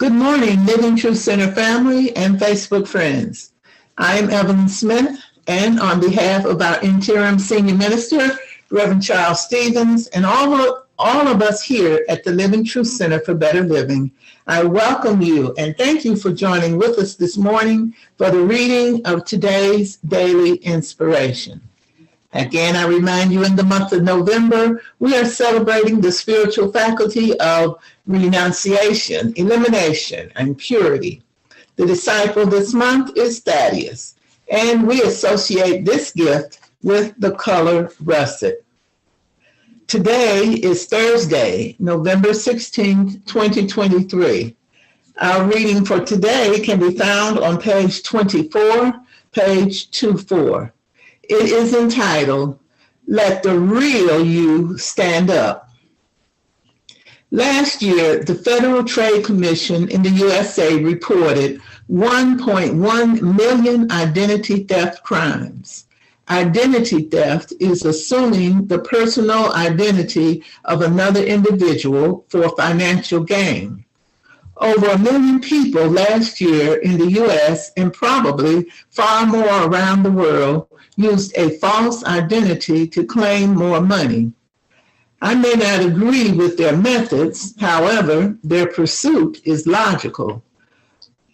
Good morning, Living Truth Center family and Facebook friends. I am Evelyn Smith, and on behalf of our interim senior minister, Reverend Charles Stevens, and all of us here at the Living Truth Center for Better Living, I welcome you and thank you for joining with us this morning for the reading of today's daily inspiration. Again, I remind you, in the month of November, we are celebrating the spiritual faculty of renunciation, elimination, and purity. The disciple this month is Thaddeus, and we associate this gift with the color russet. Today is Thursday, November 16, 2023. Our reading for today can be found on page 24, page 24. It is entitled, Let the Real You Stand Up. Last year, the Federal Trade Commission in the USA reported 1.1 million identity theft crimes. Identity theft is assuming the personal identity of another individual for financial gain. Over 1 million people last year in the US, and probably far more around the world, used a false identity to claim more money. I may not agree with their methods, however, their pursuit is logical.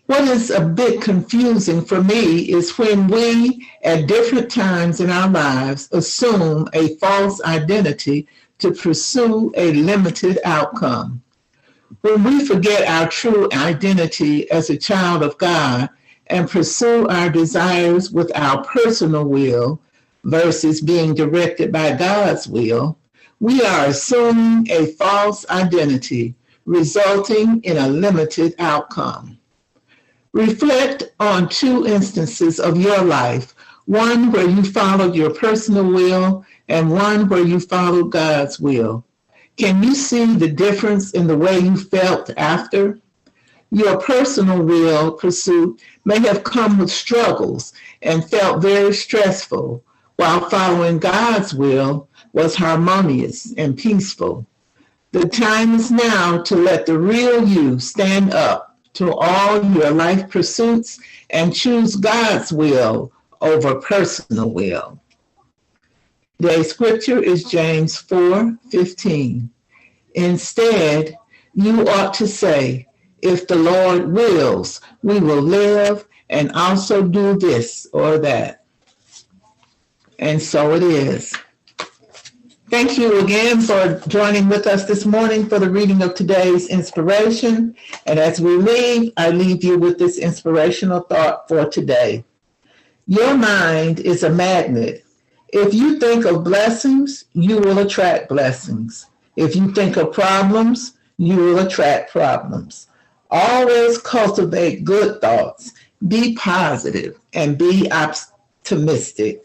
What is a bit confusing for me is when we, at different times in our lives, assume a false identity to pursue a limited outcome. When we forget our true identity as a child of God and pursue our desires with our personal will versus being directed by God's will, we are assuming a false identity, resulting in a limited outcome. Reflect on 2 instances of your life, one where you followed your personal will and one where you followed God's will. Can you see the difference in the way you felt after? Your personal will pursuit may have come with struggles and felt very stressful, while following God's will was harmonious and peaceful. The time is now to let the real you stand up to all your life pursuits and choose God's will over personal will. Today's scripture is James 4:15. Instead, you ought to say, if the Lord wills, we will live and also do this or that. And so it is. Thank you again for joining with us this morning for the reading of today's inspiration. And as we leave, I leave you with this inspirational thought for today. Your mind is a magnet. If you think of blessings, you will attract blessings. If you think of problems, you will attract problems. Always cultivate good thoughts, be positive, and be optimistic.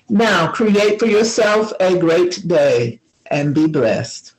Now create for yourself a great day and be blessed.